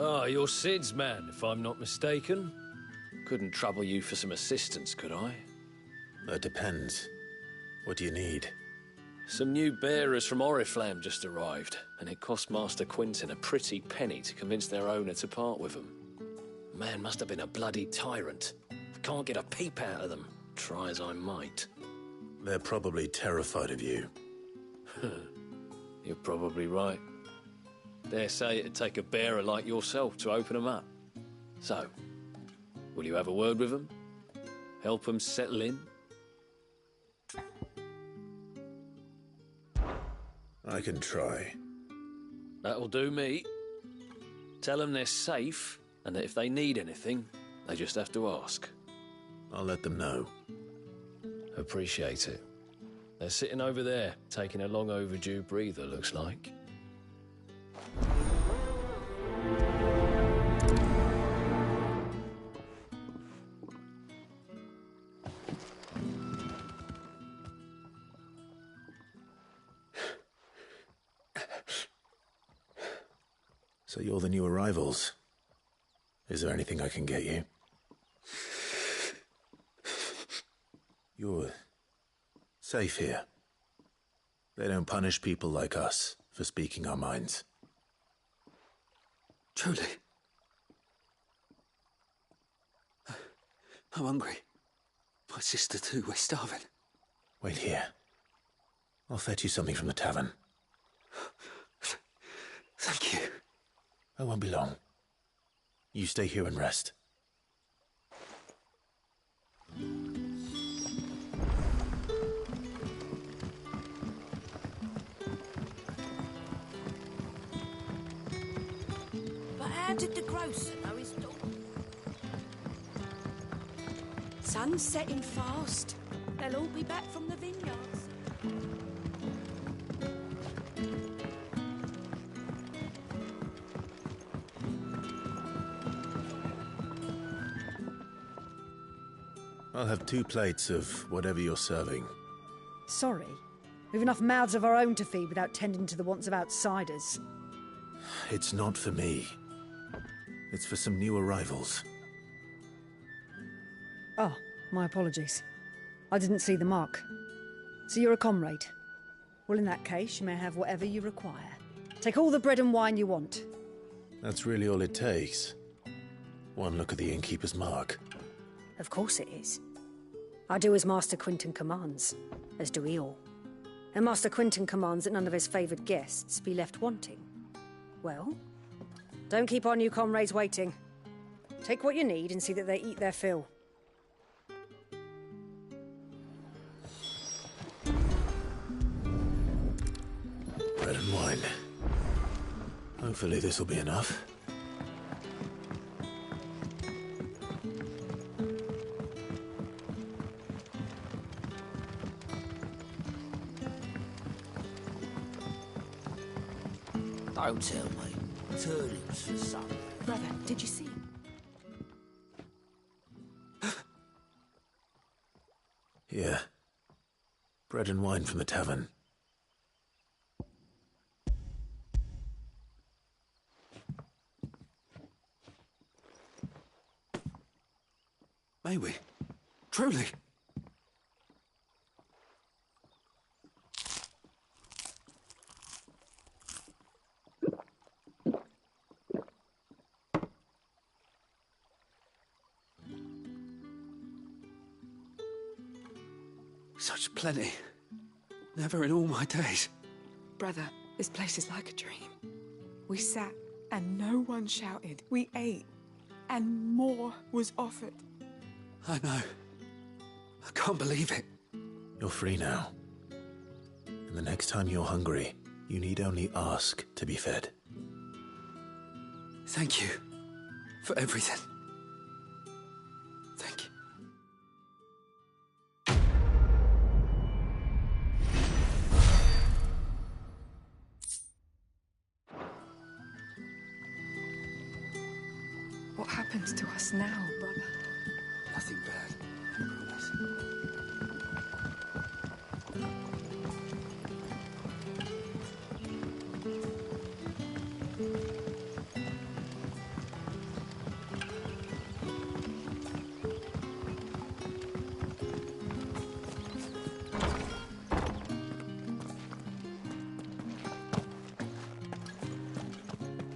Ah, you're Sid's man, if I'm not mistaken. Couldn't trouble you for some assistance, could I? It depends. What do you need? Some new bearers from Oriflamme just arrived, and it cost Master Quinton a pretty penny to convince their owner to part with them. Man must have been a bloody tyrant. Can't get a peep out of them, try as I might. They're probably terrified of you. You're probably right. Dare say it'd take a bearer like yourself to open them up. So, will you have a word with them? Help them settle in? I can try. That'll do me. Tell them they're safe, and that if they need anything, they just have to ask. I'll let them know. Appreciate it. They're sitting over there, taking a long overdue breather, looks like. So you're the new arrivals. Is there anything I can get you? You're safe here. They don't punish people like us for speaking our minds. Truly. I'm hungry. My sister too, we're starving. Wait here. I'll fetch you something from the tavern. Thank you. I won't be long. You stay here and rest. But how did the grocer know his daughter? Sun's setting fast. They'll all be back from the vineyards. I'll have 2 plates of whatever you're serving. Sorry. We've enough mouths of our own to feed without tending to the wants of outsiders. It's not for me. It's for some new arrivals. Oh, my apologies. I didn't see the mark. So you're a comrade? Well, in that case, you may have whatever you require. Take all the bread and wine you want. That's really all it takes. One look at the innkeeper's mark. Of course it is. I do as Master Quinton commands, as do we all. And Master Quinton commands that none of his favoured guests be left wanting. Well, don't keep our new comrades waiting. Take what you need and see that they eat their fill. Bread and wine. Hopefully this'll be enough. Don't tell me. Turnings for some. Brother, did you see? Here. Bread and wine from the tavern. May we? Truly? Such plenty. Never in all my days. Brother, this place is like a dream. We sat and no one shouted. We ate and more was offered. I know. I can't believe it. You're free now. And the next time you're hungry, you need only ask to be fed. Thank you for everything. Thank you. What happens to us now, brother? Nothing bad. I promise.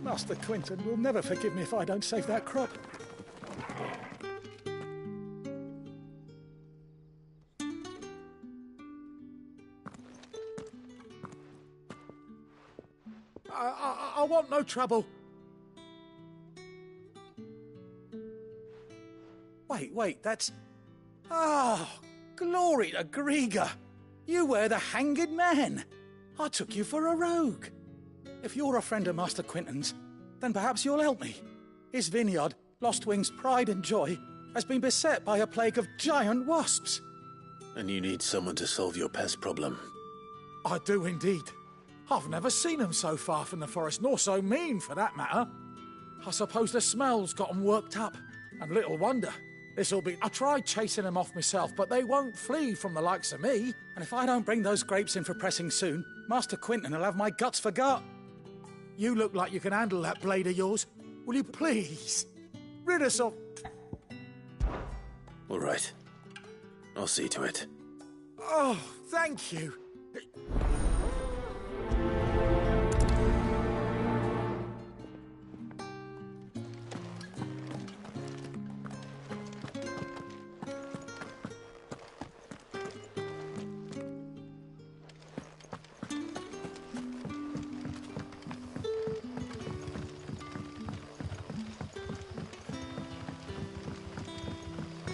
Master Quinton will never forgive me if I don't save that crop. I want no trouble. Wait, that's... Oh, glory to Grieger. You were the hanged man. I took you for a rogue. If you're a friend of Master Quinton's, then perhaps you'll help me. His vineyard, Lostwing's pride and joy, has been beset by a plague of giant wasps. And you need someone to solve your pest problem. I do indeed. I've never seen them so far from the forest, nor so mean, for that matter. I suppose the smell's got them worked up. And little wonder. This'll be... I tried chasing them off myself, but they won't flee from the likes of me. And if I don't bring those grapes in for pressing soon, Master Quinton will have my guts for gut. You look like you can handle that blade of yours. Will you please? Rid us of... All right. I'll see to it. Oh, thank you.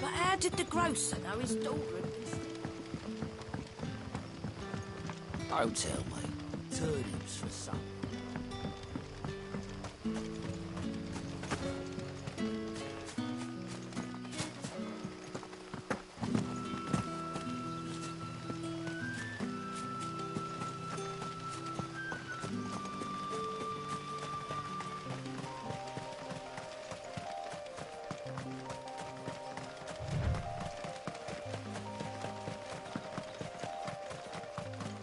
But how did the grocer know his daughter had missed? Don't tell me. Turnips for some.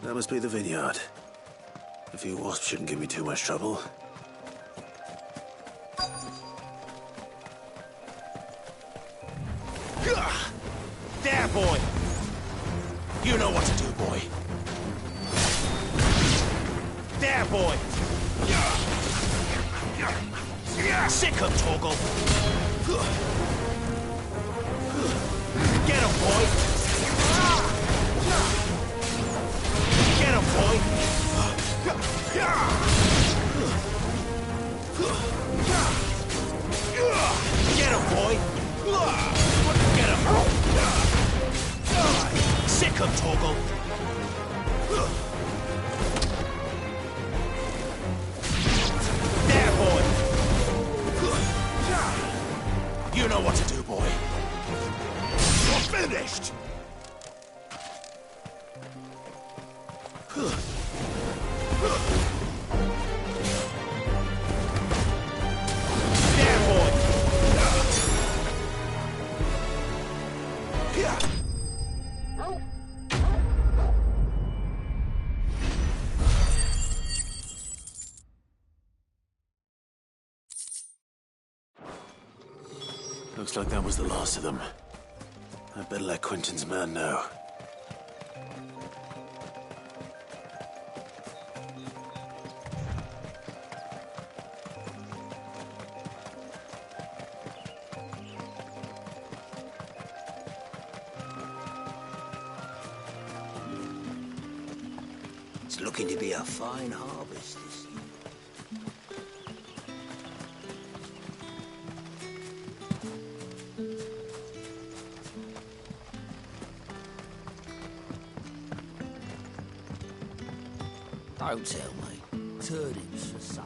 That must be the vineyard. A few wasps shouldn't give me too much trouble. There, boy! You know what to do, boy. There, boy! Sick him, Torgal! Get him, boy! Get him, boy! Get him, boy! Get him! Sick him, Torgal! There, boy! You know what to do, boy. You're finished! There, boy! Looks like that was the last of them. I'd better let Quinton's man know. It's looking to be a fine harvest this year. Don't tell me. Turnips for some.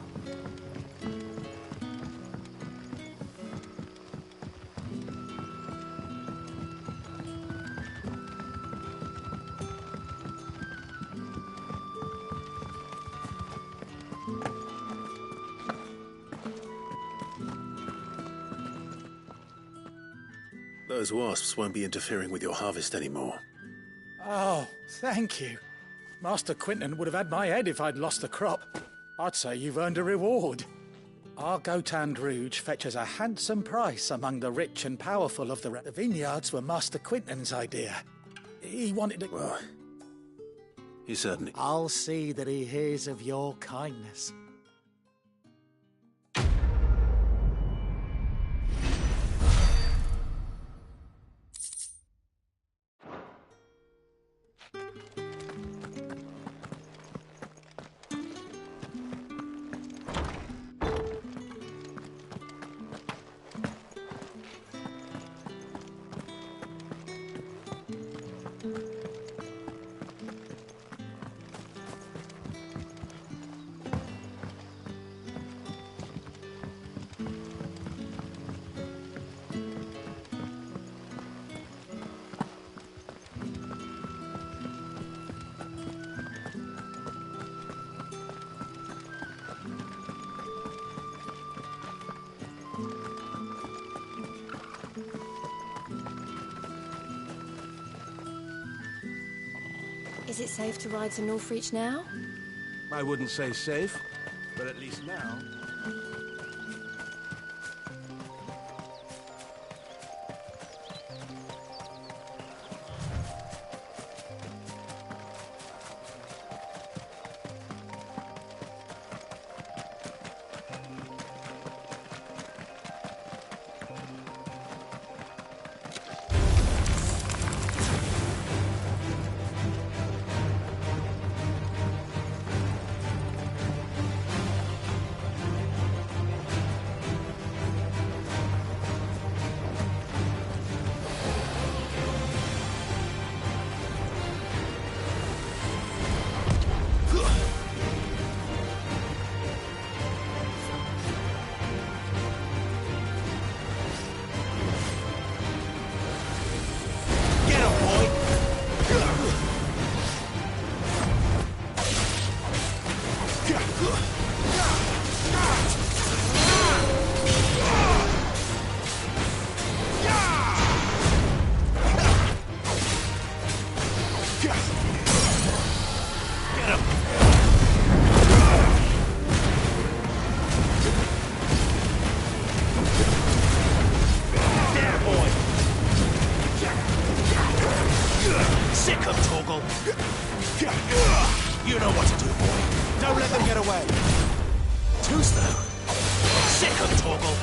Those wasps won't be interfering with your harvest anymore. Oh, thank you. Master Quinton would have had my head if I'd lost the crop. I'd say you've earned a reward. Our Gotand Rouge fetches a handsome price among the rich and powerful of the vineyards were Master Quinton's idea. He wanted to... Well, he certainly... I'll see that he hears of your kindness. Is it safe to ride to Northreach now? I wouldn't say safe, but at least now... You know what to do, boy. Don't let them get away. Two's though. Sick of Torgal.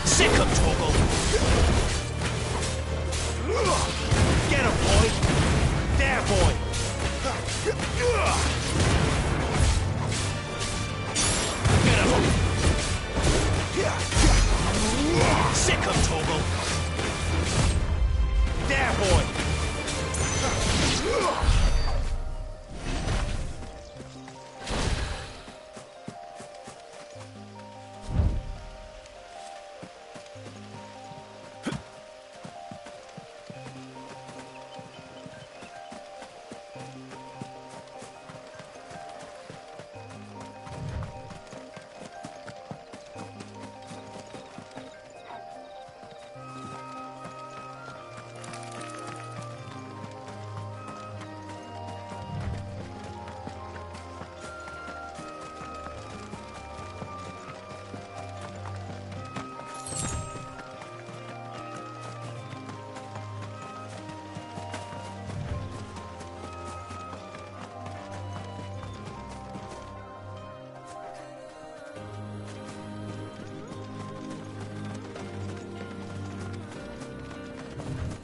Sick of Torgal. Get him, boy. There, boy. Get him. Sick of Torgal. There, boy.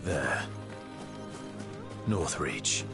There. Northreach.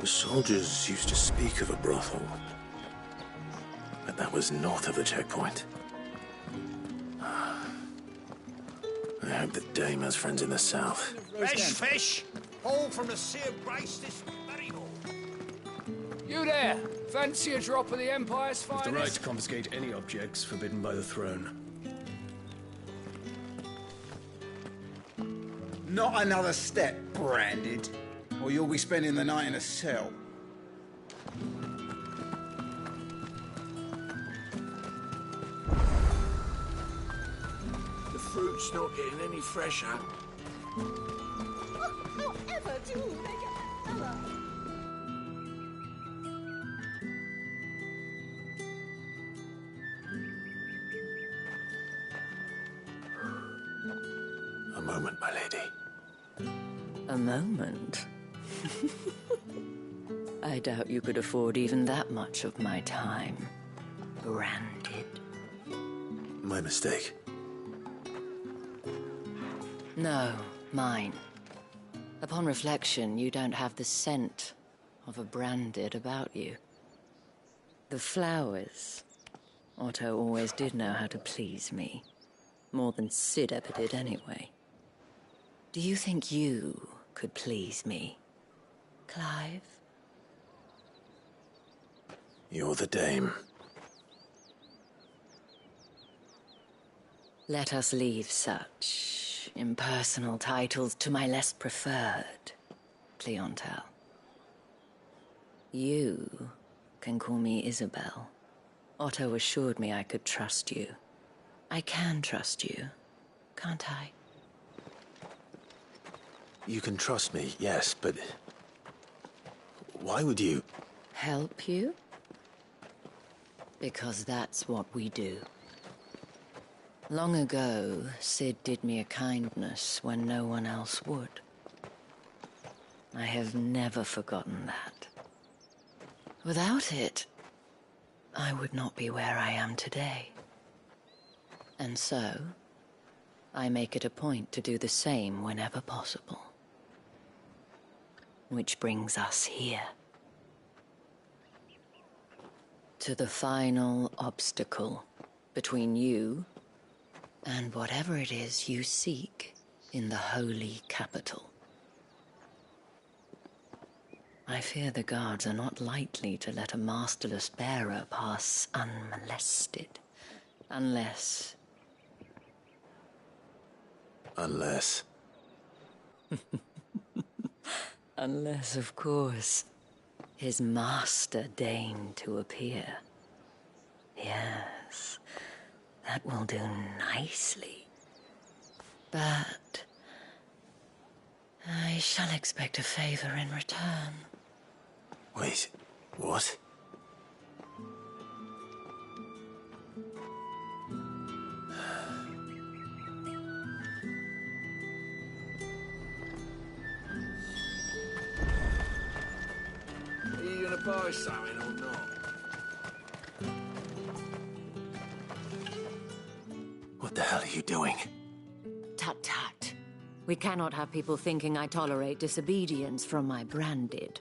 The soldiers used to speak of a brothel, but that was north of the checkpoint. I hope that Dame has friends in the south. Fresh fish! All from the Sea of Grace this very morning. You there! Fancy a drop of the Empire's finest? The right to confiscate any objects forbidden by the throne. Not another step, branded, or you'll be spending the night in a cell. The fruit's not getting any fresher. However do they get that colour? A moment, my lady. A moment? I doubt you could afford even that much of my time. Branded. My mistake. No, mine. Upon reflection, you don't have the scent of a branded about you. The flowers. Otto always did know how to please me. More than Sid ever did, anyway. Do you think you could please me, Clive? You're the dame. Let us leave such impersonal titles to my less preferred clientele. You can call me Isabel. Otto assured me I could trust you. I can trust you, can't I? You can trust me, yes, but... why would you... Help you? Because that's what we do. Long ago, Cid did me a kindness when no one else would. I have never forgotten that. Without it, I would not be where I am today. And so, I make it a point to do the same whenever possible. Which brings us here. To the final obstacle between you and whatever it is you seek in the holy capital. I fear the guards are not likely to let a masterless bearer pass unmolested. Unless... Unless... Unless, of course, his master deigned to appear. Yes, that will do nicely. But... I shall expect a favor in return. Wait, what? Are you gonna buy something or not? What the hell are you doing? Tut tut. We cannot have people thinking I tolerate disobedience from my branded.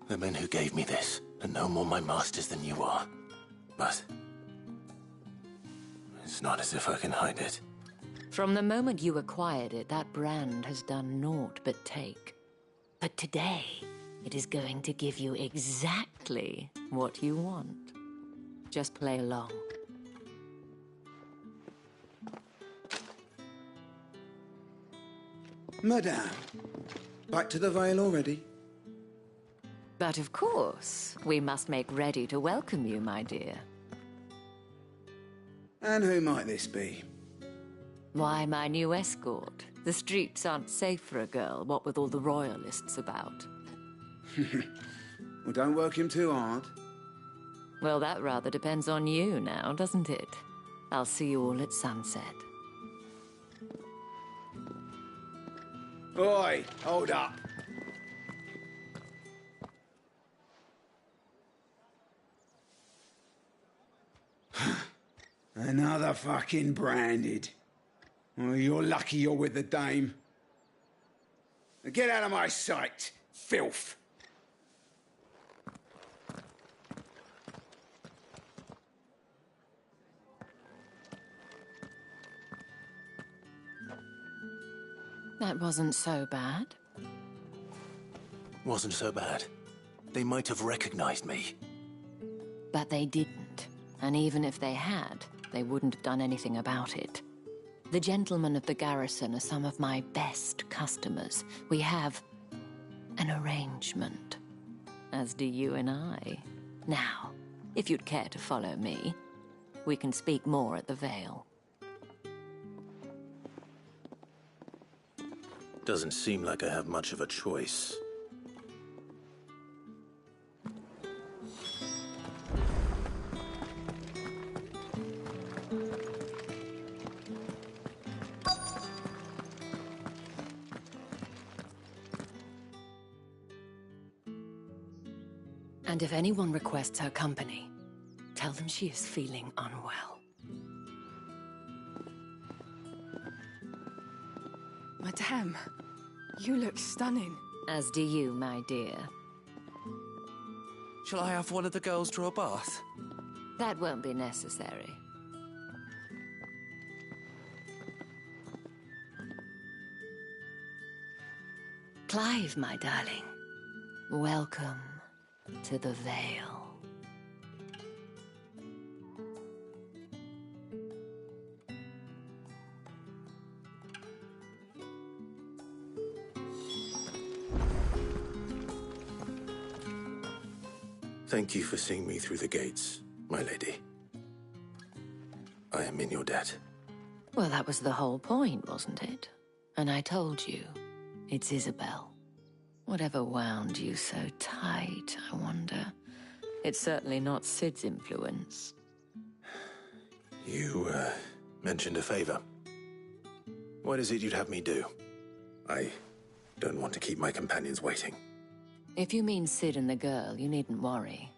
The men who gave me this are no more my masters than you are. But... it's not as if I can hide it. From the moment you acquired it, that brand has done naught but take. But today, it is going to give you exactly what you want. Just play along. Madame, back to the Vale already? But of course, we must make ready to welcome you, my dear. And who might this be? Why, my new escort. The streets aren't safe for a girl, what with all the royalists about. Well, don't work him too hard. Well, that rather depends on you now, doesn't it? I'll see you all at sunset. Oi, hold up. Another fucking branded. Oh, you're lucky you're with the dame. Now get out of my sight, filth. That wasn't so bad. Wasn't so bad. They might have recognized me. But they didn't. And even if they had, they wouldn't have done anything about it. The gentlemen of the garrison are some of my best customers. We have an arrangement, as do you and I. Now, if you'd care to follow me, we can speak more at the Vale. Doesn't seem like I have much of a choice. And if anyone requests her company, tell them she is feeling unwell. Madame, you look stunning. As do you, my dear. Shall I have one of the girls draw a bath? That won't be necessary. Clive, my darling. Welcome to the Vale. Thank you for seeing me through the gates, my lady. I am in your debt. Well, that was the whole point, wasn't it? And I told you, it's Isabel. Whatever wound you so tight, I wonder. It's certainly not Sid's influence. You, mentioned a favor. What is it you'd have me do? I don't want to keep my companions waiting. If you mean Sid and the girl, you needn't worry.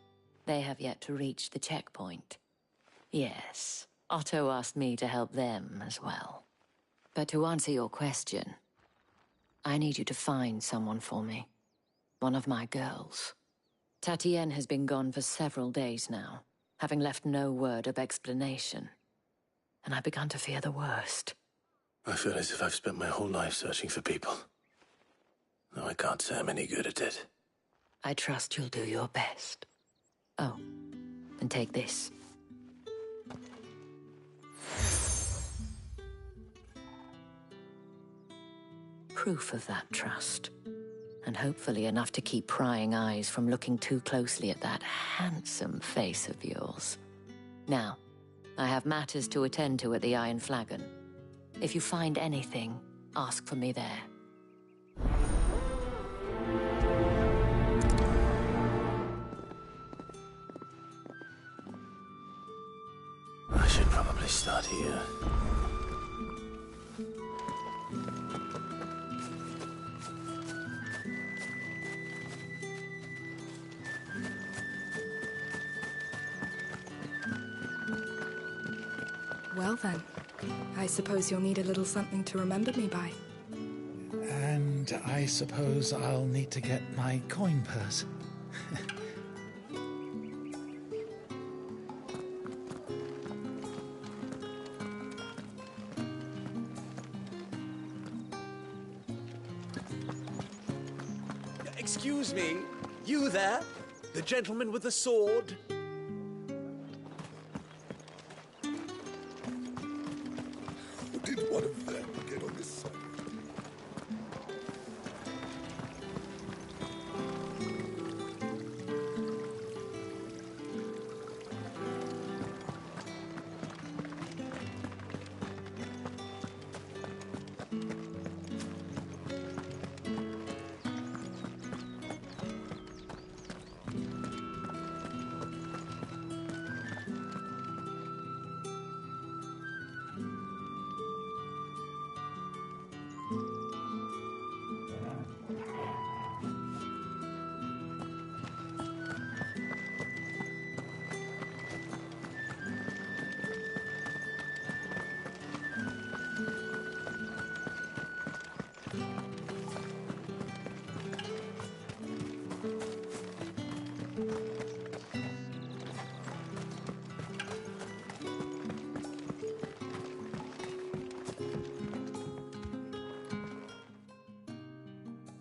They have yet to reach the checkpoint. Yes, Otto asked me to help them as well. But to answer your question, I need you to find someone for me. One of my girls. Tatienne has been gone for several days now, having left no word of explanation. And I've begun to fear the worst. I feel as if I've spent my whole life searching for people. Though I can't say I'm any good at it. I trust you'll do your best. Oh, and take this. Proof of that trust. And hopefully enough to keep prying eyes from looking too closely at that handsome face of yours. Now, I have matters to attend to at the Iron Flagon. If you find anything, ask for me there. I should probably start here. Well then, I suppose you'll need a little something to remember me by. And I suppose I'll need to get my coin purse. Excuse me, you there? The gentleman with the sword? Did one of them get on this side?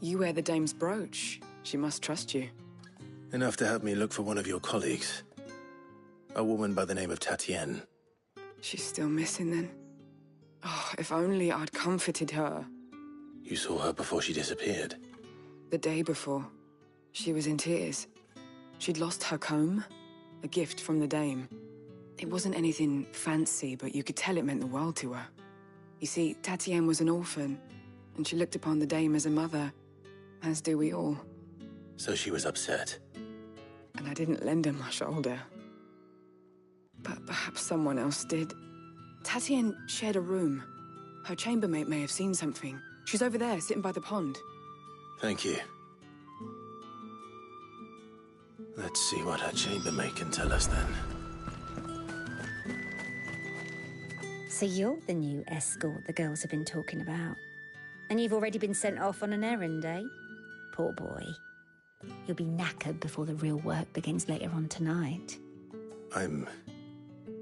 You wear the dame's brooch. She must trust you. Enough to have me look for one of your colleagues. A woman by the name of Tatienne. She's still missing then. Oh, if only I'd comforted her. You saw her before she disappeared. The day before, she was in tears. She'd lost her comb, a gift from the dame. It wasn't anything fancy, but you could tell it meant the world to her. You see, Tatienne was an orphan, and she looked upon the dame as a mother, as do we all. So she was upset. And I didn't lend her my shoulder. But perhaps someone else did. Tatienne shared a room. Her chambermaid may have seen something. She's over there, sitting by the pond. Thank you. Let's see what her chambermaid can tell us then. So you're the new escort the girls have been talking about. And you've already been sent off on an errand, eh? Poor boy. You'll be knackered before the real work begins later on tonight. I'm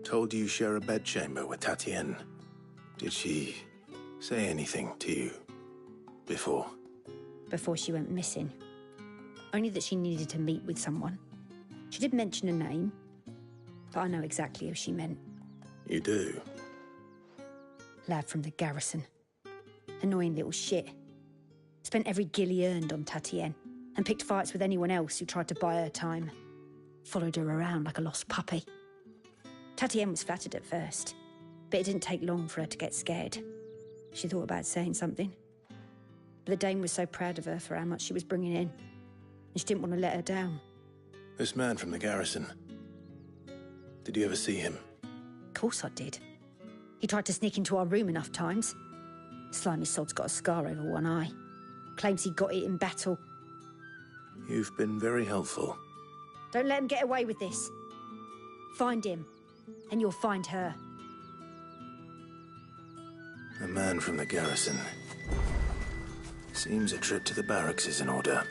told you share a bedchamber with Tatienne. Did she say anything to you before? before she went missing. Only that she needed to meet with someone. She did mention a name, but I know exactly who she meant. You do? Lad from the garrison. Annoying little shit. Spent every gil he earned on Tatienne, and picked fights with anyone else who tried to buy her time. Followed her around like a lost puppy. Tatienne was flattered at first, but it didn't take long for her to get scared. She thought about saying something. But the Dame was so proud of her for how much she was bringing in, and she didn't want to let her down. This man from the garrison. Did you ever see him? Of course I did. He tried to sneak into our room enough times. Slimy sod's got a scar over one eye. Claims he got it in battle. You've been very helpful. Don't let him get away with this. Find him, and you'll find her. A man from the garrison. Seems a trip to the barracks is in order.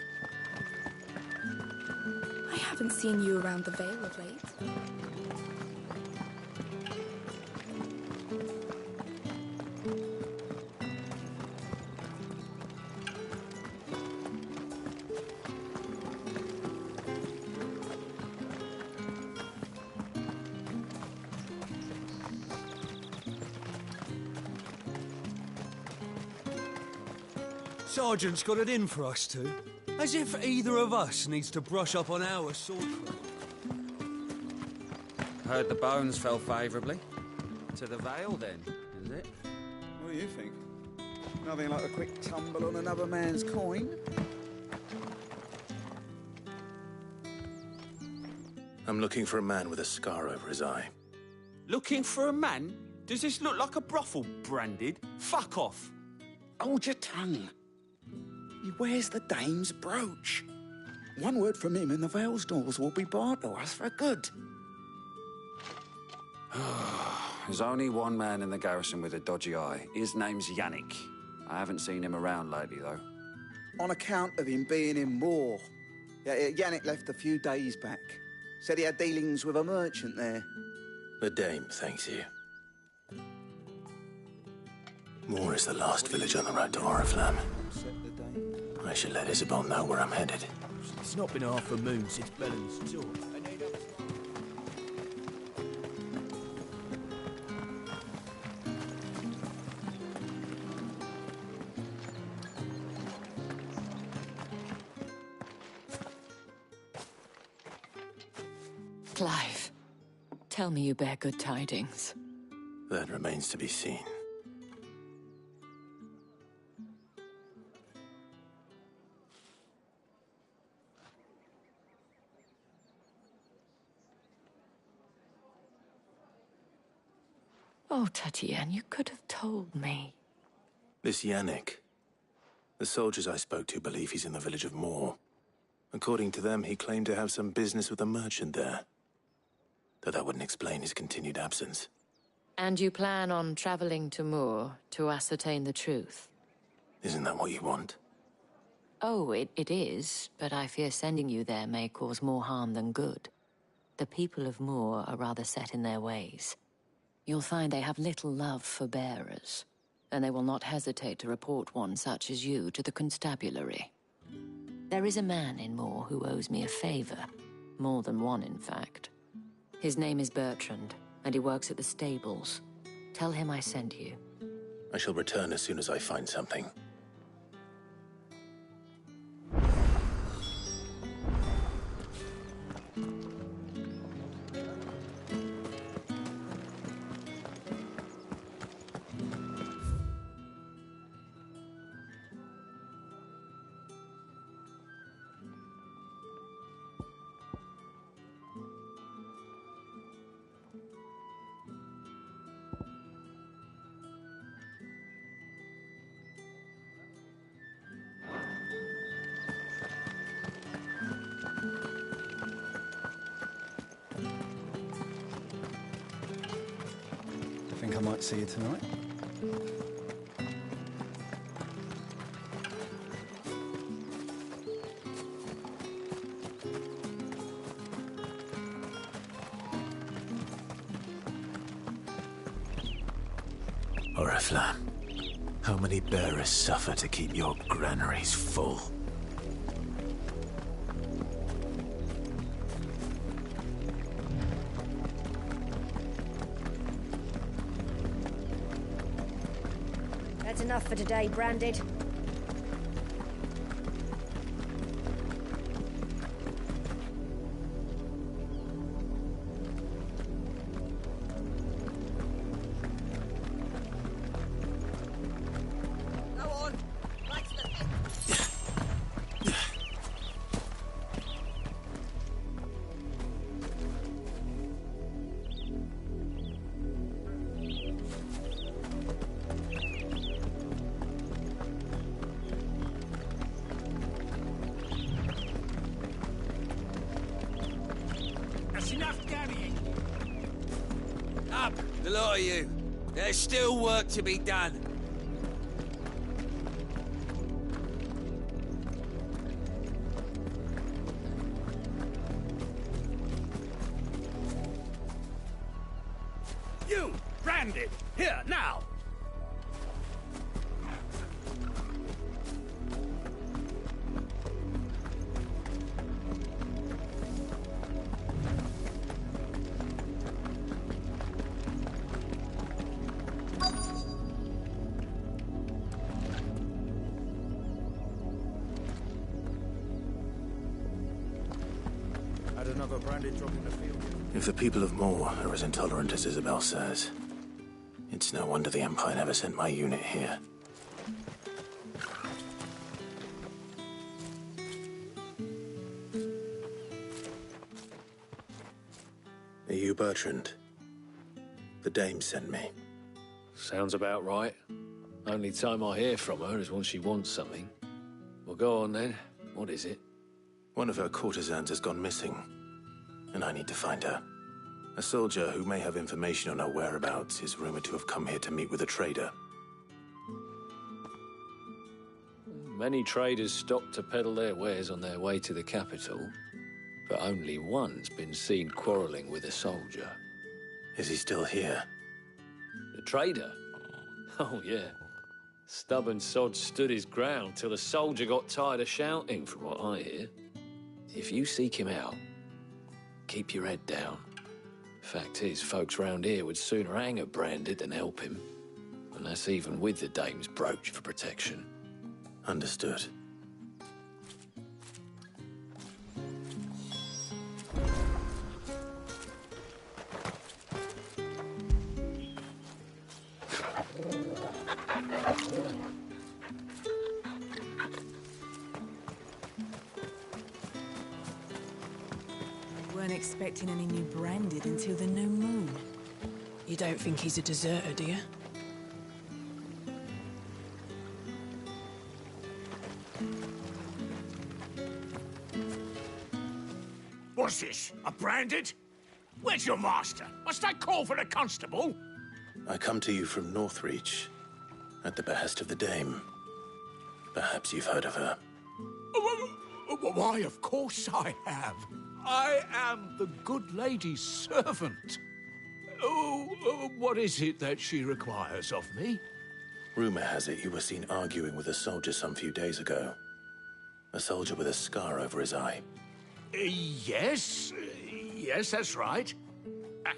I haven't seen you around the Vale of late. Sergeant's got it in for us two. As if either of us needs to brush up on our swordcraft. Heard the bones fell favourably. To the Vale, then, is it? What do you think? Nothing like a quick tumble on another man's coin? I'm looking for a man with a scar over his eye. Looking for a man? Does this look like a brothel, Branded? Fuck off! Hold your tongue. He wears the Dame's brooch. One word from him and the Vale's doors will be barred to us for good. There's only one man in the garrison with a dodgy eye. His name's Yannick. I haven't seen him around lately, though. On account of him being in war. Yannick left a few days back. Said he had dealings with a merchant there. The Dame thanks you. Moor is the last village on the road to Oriflamme. I should let Isabel know where I'm headed. It's not been half a moon since Bellen's tour. Clive, tell me you bear good tidings. That remains to be seen. Oh, Tatienne, you could have told me. This Yannick. The soldiers I spoke to believe he's in the village of Moor. According to them, he claimed to have some business with a merchant there. Though that wouldn't explain his continued absence. And you plan on traveling to Moor to ascertain the truth? Isn't that what you want? Oh, it is, but I fear sending you there may cause more harm than good. The people of Moor are rather set in their ways. You'll find they have little love for bearers, and they will not hesitate to report one such as you to the constabulary. There is a man in Moor who owes me a favor. More than one, in fact. His name is Bertrand, and he works at the stables. Tell him I sent you. I shall return as soon as I find something. Think I might see you tonight? Oriflamme. How many bearers suffer to keep your granaries full? That's enough for today, Branded. Up, the lot of you. There's still work to be done. You, Branded, here, now! Had another Branded drop in the field. If the people of Moor are as intolerant as Isabel says, it's no wonder the Empire never sent my unit here. Are you Bertrand? The Dame sent me. Sounds about right. Only time I hear from her is when she wants something. Well, go on then. What is it? One of her courtesans has gone missing, and I need to find her. A soldier who may have information on her whereabouts is rumored to have come here to meet with a trader. Many traders stop to peddle their wares on their way to the capital, but only one's been seen quarrelling with a soldier. Is he still here? The trader? Oh, yeah. Stubborn sod stood his ground till the soldier got tired of shouting, from what I hear. If you seek him out, keep your head down. Fact is, folks round here would sooner hang a Branded than help him. And that's even with the Dame's brooch for protection. Understood. Weren't expecting any new Branded until the new moon. You don't think he's a deserter, do you? What's this? A Branded? Where's your master? Must I call for the constable? I come to you from Northreach, at the behest of the Dame. Perhaps you've heard of her. Why, of course I have. I am the good lady's servant. What is it that she requires of me? Rumor has it you were seen arguing with a soldier some few days ago. A soldier with a scar over his eye. Yes, that's right.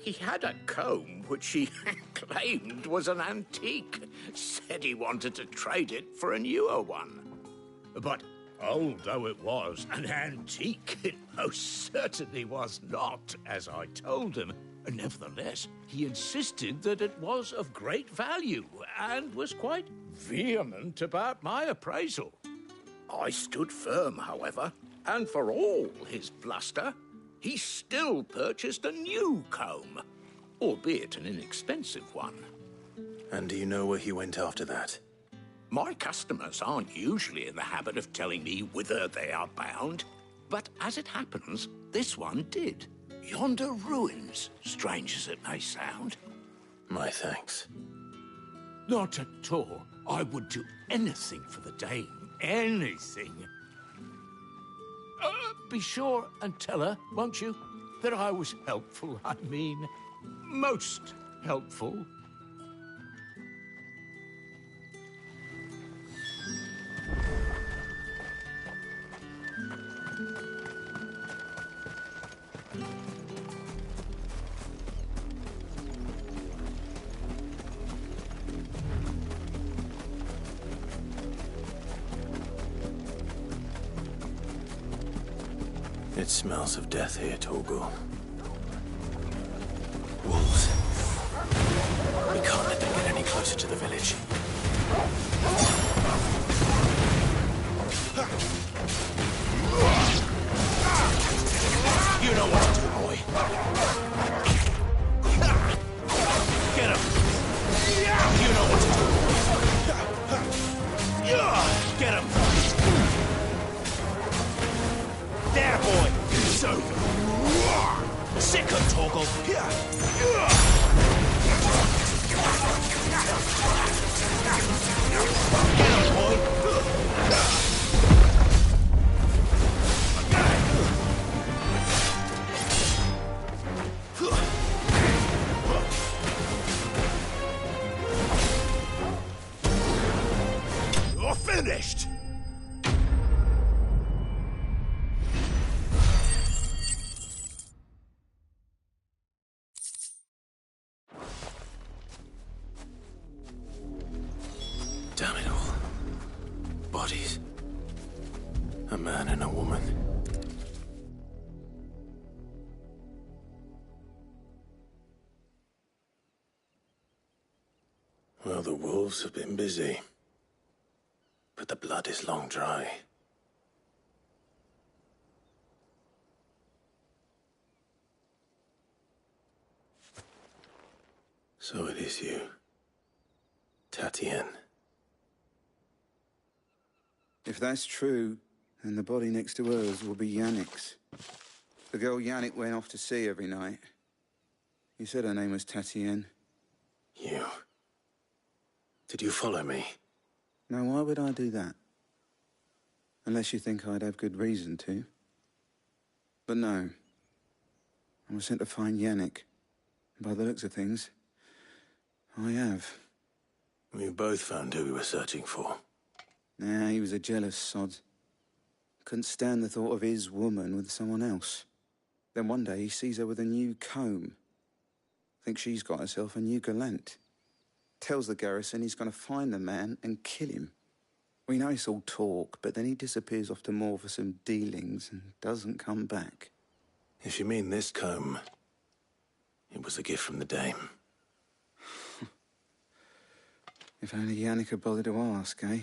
He had a comb which he claimed was an antique. Said he wanted to trade it for a newer one. But old though it was, an antique it most certainly was not, as I told him. Nevertheless, he insisted that it was of great value and was quite vehement about my appraisal. I stood firm, however, and for all his bluster, he still purchased a new comb, albeit an inexpensive one. And do you know where he went after that? My customers aren't usually in the habit of telling me whither they are bound, but as it happens, this one did. Yonder ruins, strange as it may sound. My thanks. Not at all. I would do anything for the Dame. Anything. Be sure and tell her, won't you, that I was helpful. I mean, most helpful. It smells of death here, Torgal. Wolves. We can't let them get any closer to the village. You know what to do, boy. Get him! You know what to do. Get him! There, boy! It's over! Sick of Torgal! Get him, boy! You're finished! Damn it all. Bodies. A man and a woman. Well, the wolves have been busy. But the blood is long dry. So it is you, Tatien. If that's true, then the body next to hers will be Yannick's. The girl Yannick went off to see every night. You said her name was Tatien. You. Did you follow me? Now, why would I do that? Unless you think I'd have good reason to. But no. I was sent to find Yannick. And by the looks of things, I have. We both found who we were searching for. Nah, he was a jealous sod. Couldn't stand the thought of his woman with someone else. Then one day he sees her with a new comb. Thinks she's got herself a new gallant. Tells the garrison he's going to find the man and kill him. We know it's all talk, but then he disappears off to Moor for some dealings and doesn't come back. If you mean this comb, it was a gift from the Dame. If only Yannick had bothered to ask, eh?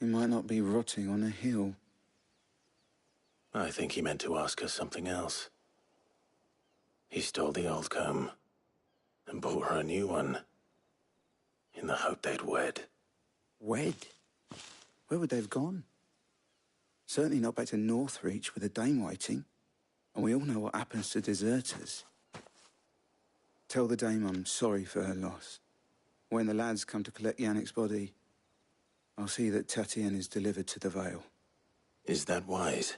He might not be rotting on a hill. I think he meant to ask her something else. He stole the old comb and bought her a new one in the hope they'd wed. Wed? Where would they have gone? Certainly not back to Northreach with the Dame waiting. And we all know what happens to deserters. Tell the Dame I'm sorry for her loss. When the lads come to collect Yannick's body, I'll see that Tatien is delivered to the Vale. Is that wise?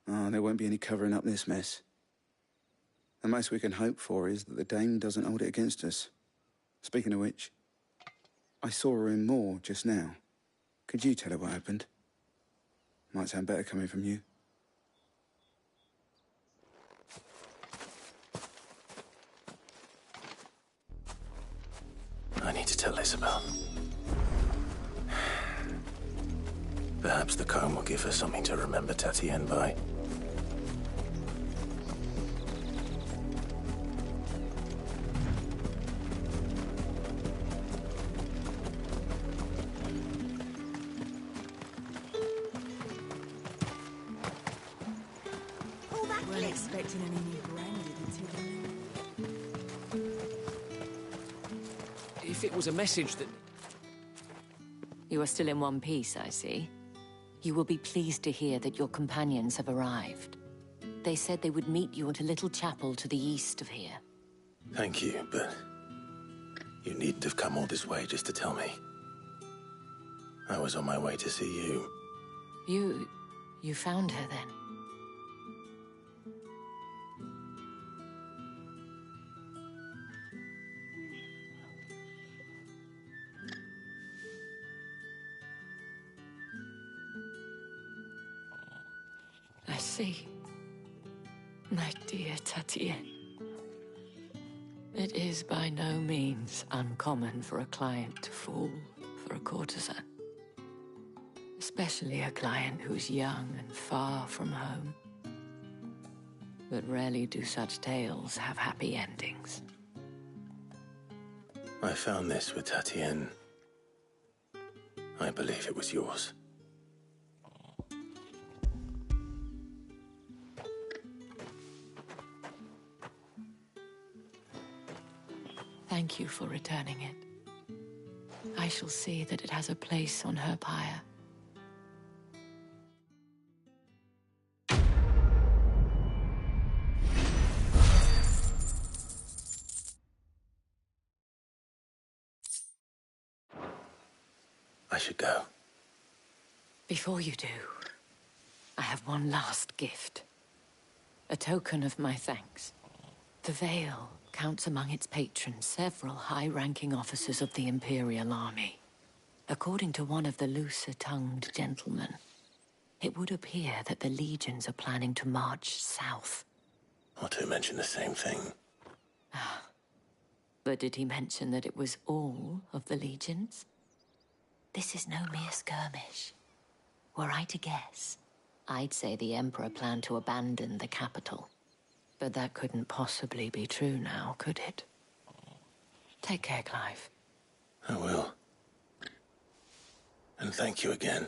Oh, there won't be any covering up this mess. The most we can hope for is that the Dame doesn't hold it against us. Speaking of which, I saw her in Moor just now. Could you tell her what happened? Might sound better coming from you. I need to tell Isabel. Perhaps the comb will give her something to remember Tatien by. Weren't expecting any new branded until If it was a message that... You are still in one piece, I see. You will be pleased to hear that your companions have arrived. They said they would meet you at a little chapel to the east of here. Thank you, but you needn't have come all this way just to tell me. I was on my way to see you. You found her then? I see. My dear Tatien. It is by no means uncommon for a client to fall for a courtesan. Especially a client who's young and far from home. but rarely do such tales have happy endings. I found this with Tatienne. I believe it was yours. Thank you for returning it. I shall see that it has a place on her pyre. I should go. Before you do, I have one last gift. A token of my thanks. The Vale counts among its patrons several high-ranking officers of the Imperial Army. According to one of the looser-tongued gentlemen, it would appear that the legions are planning to march south. Otto mentioned the same thing. But did he mention that it was all of the legions? This is no mere skirmish. Were I to guess, I'd say the Emperor planned to abandon the capital. But that couldn't possibly be true now, could it? Take care, Clive. I will. And thank you again.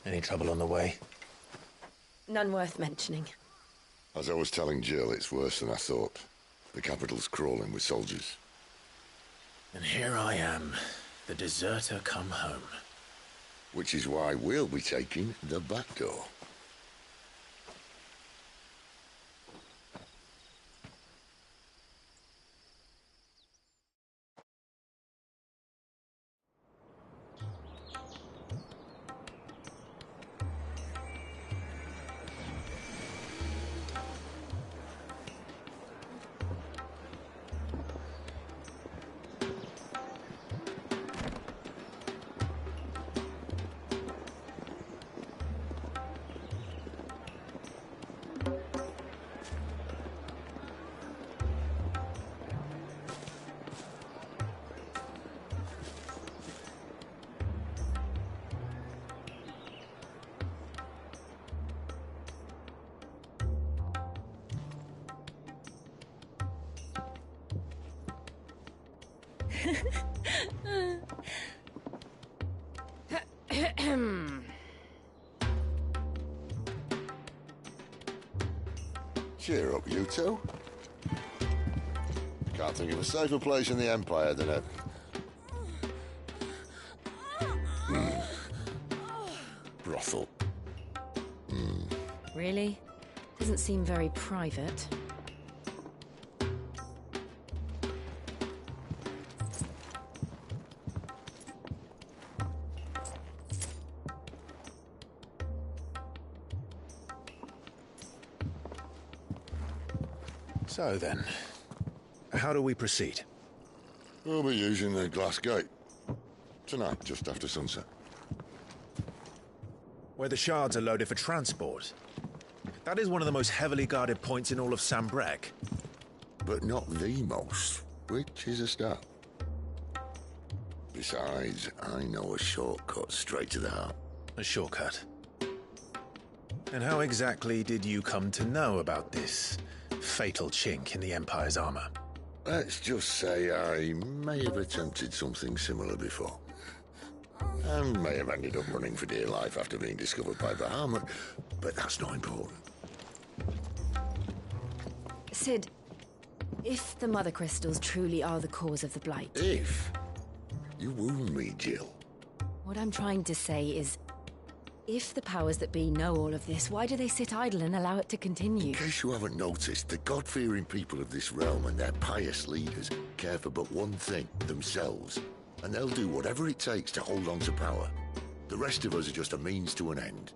Any trouble on the way? None worth mentioning. As I was telling Jill, it's worse than I thought. The capital's crawling with soldiers. And here I am, the deserter come home. Which is why we'll be taking the back door. Cheer up, you two. Can't think of a safer place in the Empire than a... brothel. Really? Doesn't seem very private. So then, how do we proceed? We'll be using the Glass Gate. Tonight, just after sunset. Where the shards are loaded for transport. That is one of the most heavily guarded points in all of Sambrec. But not the most, which is a start. Besides, I know a shortcut straight to the heart. A shortcut? And how exactly did you come to know about this fatal chink in the Empire's armor? Let's just say I may have attempted something similar before. And may have ended up running for dear life after being discovered by Bahamut, but that's not important. Cid, if the Mother Crystals truly are the cause of the Blight... If? You wound me, Jill. What I'm trying to say is, if the powers that be know all of this, why do they sit idle and allow it to continue? In case you haven't noticed, the God-fearing people of this realm and their pious leaders care for but one thing, themselves. And they'll do whatever it takes to hold on to power. The rest of us are just a means to an end.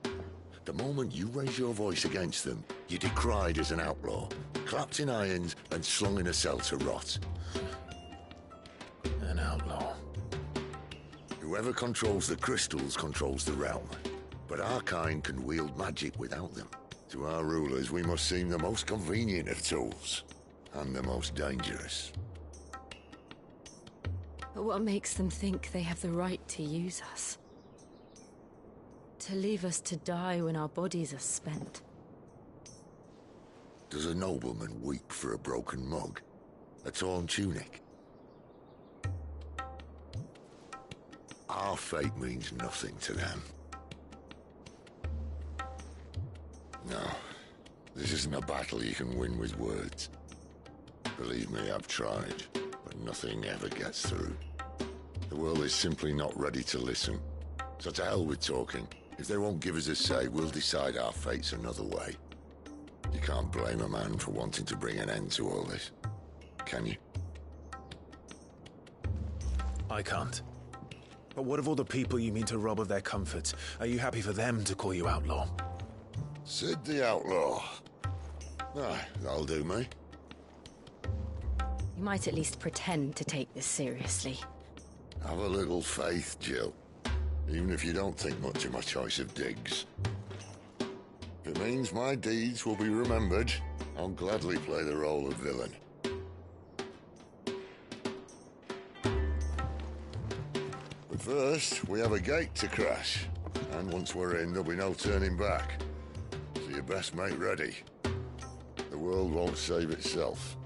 The moment you raise your voice against them, you're decried as an outlaw, clapped in irons and slung in a cell to rot. An outlaw. Whoever controls the crystals controls the realm. But our kind can wield magic without them. To our rulers, we must seem the most convenient of tools, and the most dangerous. But what makes them think they have the right to use us? To leave us to die when our bodies are spent? Does a nobleman weep for a broken mug? A torn tunic? Our fate means nothing to them. No, this isn't a battle you can win with words. Believe me, I've tried, but nothing ever gets through. The world is simply not ready to listen. So to hell with talking. If they won't give us a say, we'll decide our fates another way. You can't blame a man for wanting to bring an end to all this, can you? I can't. But what of all the people you mean to rob of their comforts? Are you happy for them to call you outlaw? Cid the Outlaw. Ah, that'll do me. You might at least pretend to take this seriously. Have a little faith, Jill. Even if you don't think much of my choice of digs. If it means my deeds will be remembered, I'll gladly play the role of villain. But first, we have a gate to crash. And once we're in, there'll be no turning back. So you best make ready. The world won't save itself.